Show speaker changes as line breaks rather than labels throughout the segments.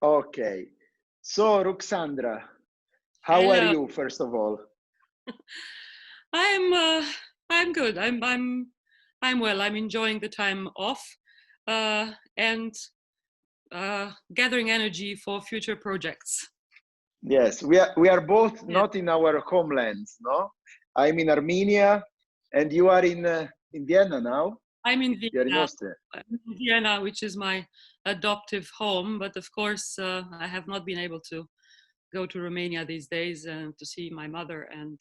Okay. So, Ruxandra, how are
Hello.
you, first of all?
I'm uh, I'm good. I'm well. I'm enjoying the time off, and gathering energy for future projects.
Yes, we are both
Yeah.
not in our homelands, no? I'm in Armenia, and you are in Vienna now.
I'm in
You're in
Vienna,
Austria.
which is my adoptive home. But of course, I have not been able to go to Romania these days and to see my mother. And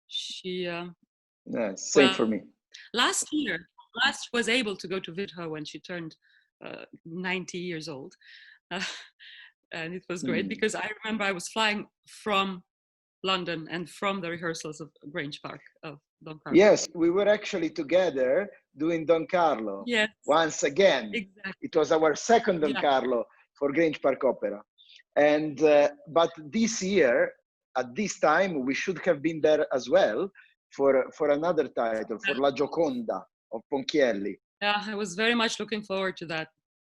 she,
Yes, same
well,
for me.
last year, last was able to go to visit her when she turned 90 years old. Uh, and it was great
Hmm.
because I remember I was flying from London and from the rehearsals of Grange Park of Don Carlo.
Yes, we were actually together doing Don Carlo
Yes,
once again. It
exactly.
was our second Don
Yeah.
Carlo for Grange Park Opera. And but this year, at this time, we should have been there as well for another title, for La Gioconda of Ponchielli.
Yeah, I was very much looking forward to that.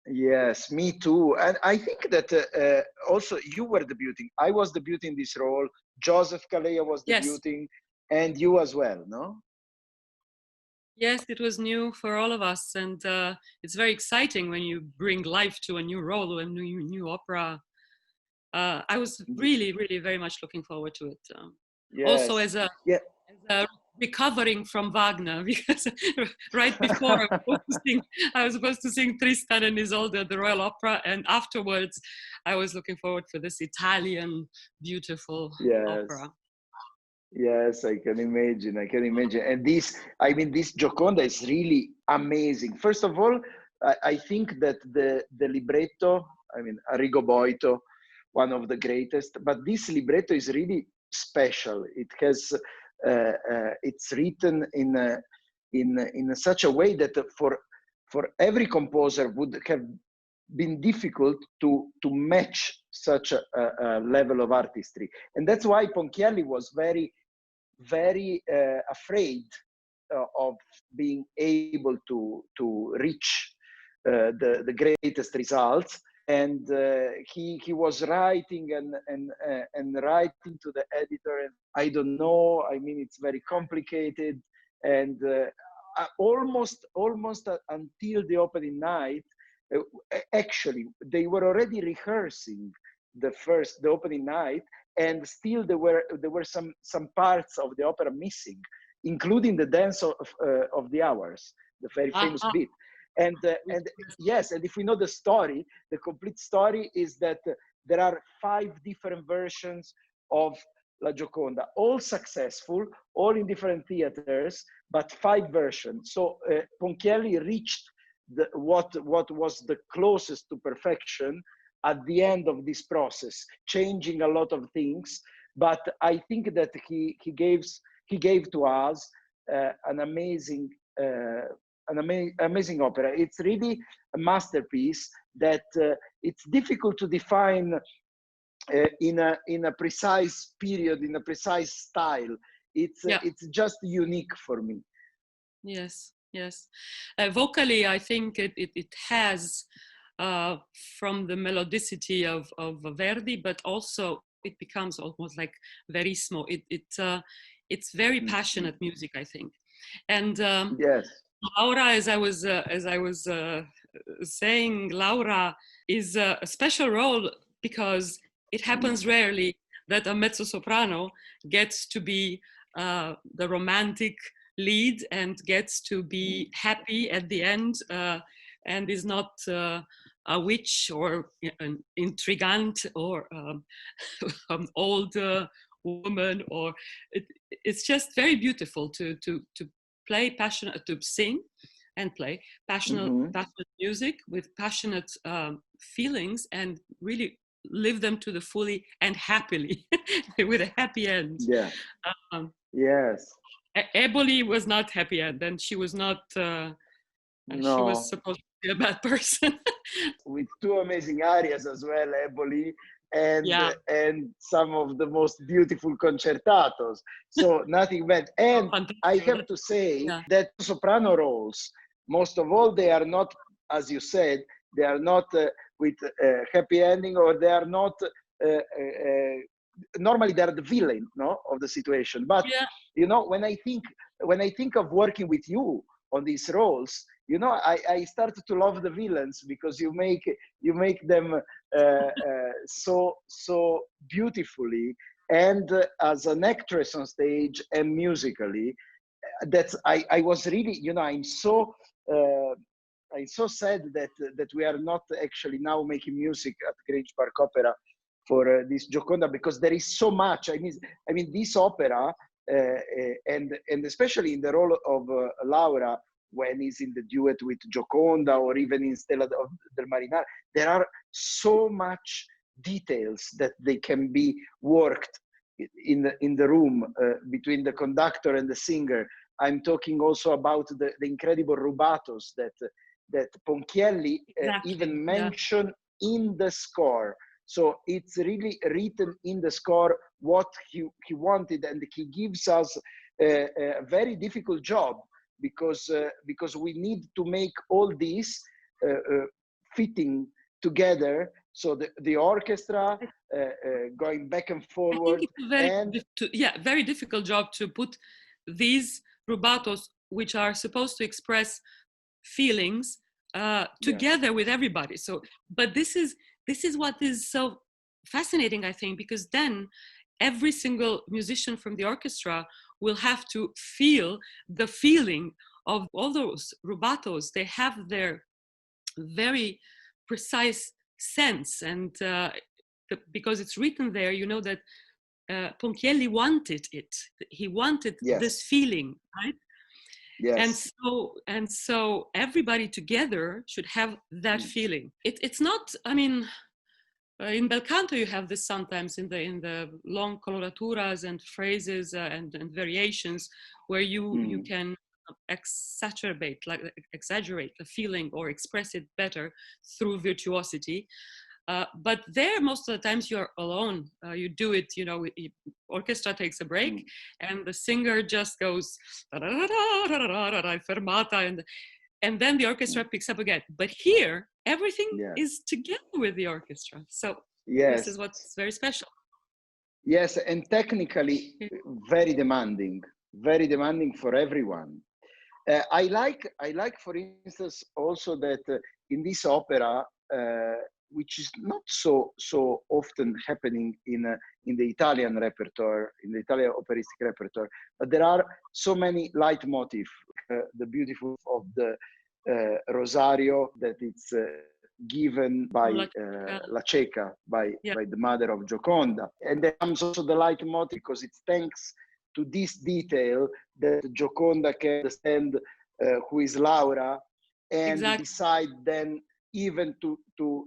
Yes, me too. And I think that also you were debuting. I was debuting this role. Joseph Calleja was
Yes,
debuting, and you as well, no?
yes, it was new for all of us, and it's very exciting when you bring life to a new role, a new opera. I was really, really very much looking forward to it. Also,
Yes. Yeah.
as a recovering from Wagner, because right before I was supposed to sing Tristan and Isolde at the Royal Opera, and afterwards, I was looking forward for this Italian, beautiful
Yes.
opera.
Yes, I can imagine. I can imagine. And this, I mean, this Gioconda is really amazing. First of all, I think that the libretto, I mean, Arrigo Boito, one of the greatest, but this libretto is really special. It has, it's written in such a way that for every composer would have been difficult to match such a level of artistry. And that's why Ponchielli was very afraid of being able to reach the greatest results. And he was writing and writing to the editor, and I don't know. I mean, it's very complicated, and almost until the opening night, uh, actually they were already rehearsing the opening night, and still there were some parts of the opera missing, including the dance of the hours, the very famous
Aha,
bit. And yes, and if we know the story, the complete story is that there are 5 different versions of La Gioconda, all successful, all in different theaters, but 5 versions. So Ponchielli reached what was the closest to perfection at the end of this process, changing a lot of things. But I think that he gave to us an amazing amazing opera. It's really a masterpiece that it's difficult to define in a precise period, in a precise style.
yeah,
It's just unique for me.
yes, yes. Vocally, I think it has from the melodicity of Verdi, but also it becomes almost like verissimo. It's very
Mhm.
passionate music, I think. And
Yes.
Laura, as I was saying, Laura is a special role because it happens rarely that a mezzo soprano gets to be the romantic lead and gets to be happy at the end, and is not a witch or an intrigante or an old woman, or it, it's just very beautiful to play passionate, to sing and play
Hmm.
passionate music with passionate feelings, and really live them to the fully and happily with a happy end.
Yeah.
um,
Yes.
Eboli was not happy end, and she was not she was
No.
supposed to be a bad person.
With 2 amazing arias as well, Eboli, and
Yeah.
and some of the most beautiful concertatos. So nothing bad. And I
Fantastic.
have to say
Yeah.
that soprano roles, most of all, they are not, as you said, they are not with happy ending, or they are not. Normally, they're the villain, no, of the situation. But
Yeah.
when I think of working with you on these roles, I started to love the villains, because you make them so beautifully, and as an actress on stage and musically, that I was really, uh, I'm so sad that we are not actually now making music at Grange Park Opera for this Gioconda, because there is so much. I mean this opera, and especially in the role of Laura, when he's in the duet with Gioconda, or even in Stella del Marinar, there are so much details that they can be worked in the room between the conductor and the singer. I'm talking also about the incredible rubatos that Ponchielli
Exactly.
even mentioned in the score. So it's really written in the score what he wanted, and he gives us a very difficult job, because we need to make all these fitting together. So the orchestra going back and
I
forward,
think it's a
and
very difficult job to put these rubatos, which are supposed to express feelings, together with everybody. So, but this is what is so fascinating, I think, because then every single musician from the orchestra will have to feel the feeling of all those rubatos. They have their very precise sense, and because it's written there, you know that Ponchielli wanted it. He wanted this feeling, right?
yes,
And so everybody together should have that feeling. It's not. I mean, in bel canto you have this sometimes in the long coloraturas and phrases and variations, where you can exaggerate the feeling or express it better through virtuosity. But there, most of the times you're alone. You do it, orchestra takes a break, and the singer just goes fermata, and then the orchestra picks up again. But here, everything is together with the orchestra. So this is what's very special.
Yes, and technically very demanding for everyone. I like, for instance, also that in this opera, which is not so often happening in the Italian repertoire, in the Italian operatic repertoire, but there are so many leitmotif. The beautiful of the Rosario, that it's given by La Ceca, by the mother of Gioconda, and there comes also the leitmotif, because it's thanks to this detail that Gioconda can understand who is Laura, and decide then even to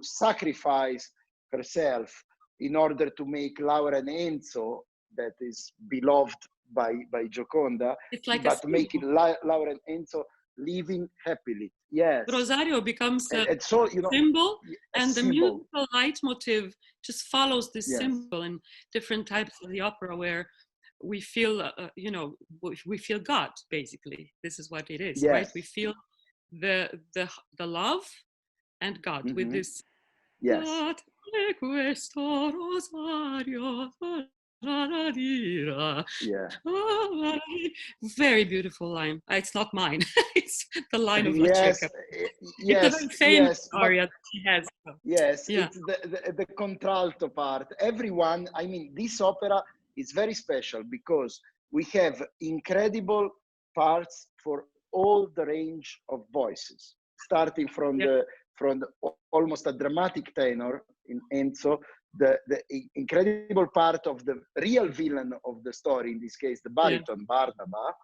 sacrifice herself in order to make Laura and Enzo, that is beloved by Gioconda, but making Laura and Enzo living happily. Yes.
Rosario becomes a
so,
symbol, and the
symbol.
musical leitmotiv just follows this symbol in different types of the opera, where we feel, we feel God, basically. This is what it is, right? We feel the love and God with this. Questo Rosario. Very beautiful line. It's not mine. It's the line of La Ceca. It's a very famous aria that she has.
Yes, it's the contralto part. Everyone, I mean, this opera is very special because we have incredible parts for all the range of voices, starting from the almost a dramatic tenor in Enzo, the incredible part of the real villain of the story, in this case, the baritone, Barnaba,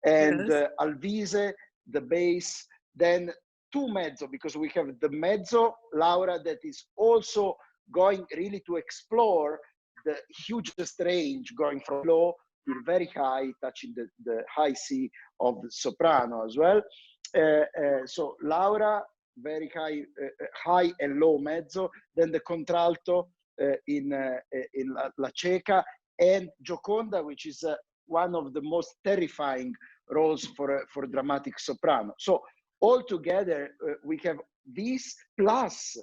and Alvise, the bass, then two mezzo, because we have the mezzo, Laura, that is also going really to explore the hugest range, going from low to very high, touching the high C of the soprano as well. So Laura, very high and low mezzo, then the contralto in La Ceca, and Gioconda, which is one of the most terrifying roles for dramatic soprano. So altogether, we have this plus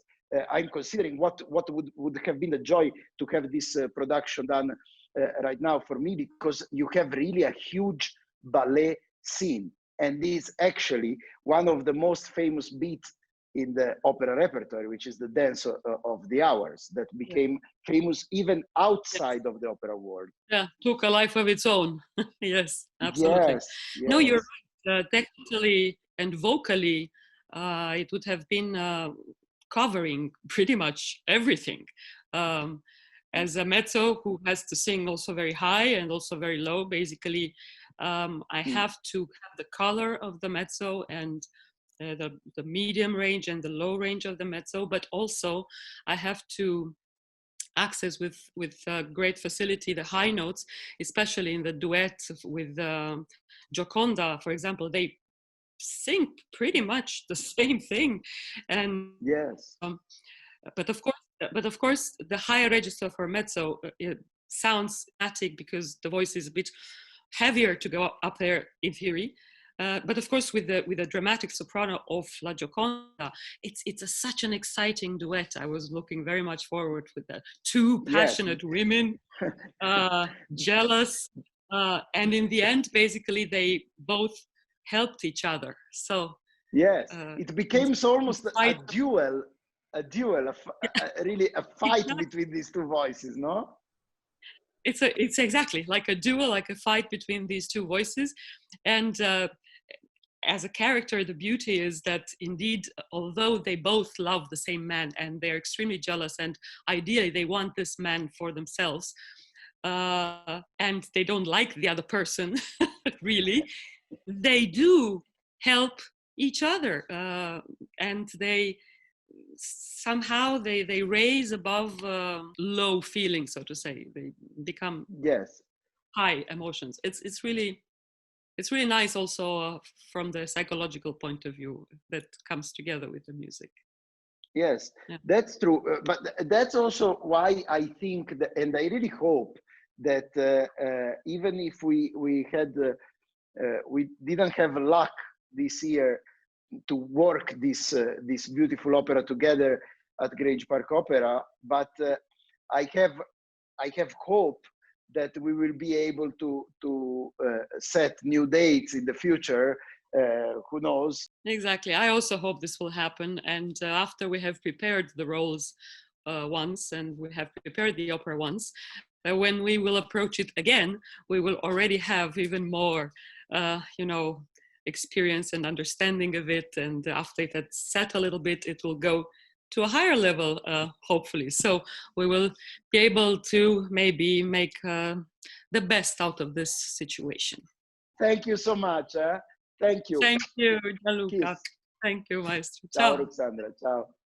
I'm considering what would have been the joy to have this production done right now for me, because you have really a huge ballet scene, and is actually one of the most famous beats in the opera repertoire, which is the dance of the hours, that became famous even outside of the opera world.
Yeah, took a life of its own. Yes, absolutely.
Yes,
No, you're
yes.
right. Technically and vocally, it would have been covering pretty much everything. Um, as a mezzo who has to sing also very high and also very low, basically, I have to have the color of the mezzo and the medium range and the low range of the mezzo, but also I have to access with great facility the high notes, especially in the duet with Gioconda, for example. They sing pretty much the same thing, and
Yes.
but of course, the higher register for mezzo it sounds static because the voice is a bit heavier to go up there in theory. But of course, with the dramatic soprano of La Gioconda, it's such an exciting duet. I was looking very much forward with the two
Yes.
passionate women, jealous, and in the end, basically, they both helped each other. So
Yes. It became almost a duel, really a fight
exactly.
between these two voices, no?
It's exactly like a duel, like a fight between these two voices, and as a character, the beauty is that indeed, although they both love the same man and they're extremely jealous, and ideally they want this man for themselves, and they don't like the other person, really, they do help each other, and they somehow they raise above low feelings, so to say. They become
Yes.
high emotions. It's really nice also from the psychological point of view that comes together with the music.
Yes,
Yeah.
that's true. But that's also why I think that, and I really hope that even if we didn't have luck this year to work this beautiful opera together at Grange Park Opera, but I have hope that we will be able to set new dates in the future. Who knows?
Exactly. I also hope this will happen. And after we have prepared the roles once and we have prepared the opera once, when we will approach it again, we will already have even more, experience and understanding of it. And after it has set a little bit, it will go to a higher level, hopefully. So we will be able to maybe make the best out of this situation.
Thank you so much. Thank you.
Thank you, Gianluca.
Kiss.
Thank you, Maestro.
Ciao,
Ciao.
Ruxandra. Ciao.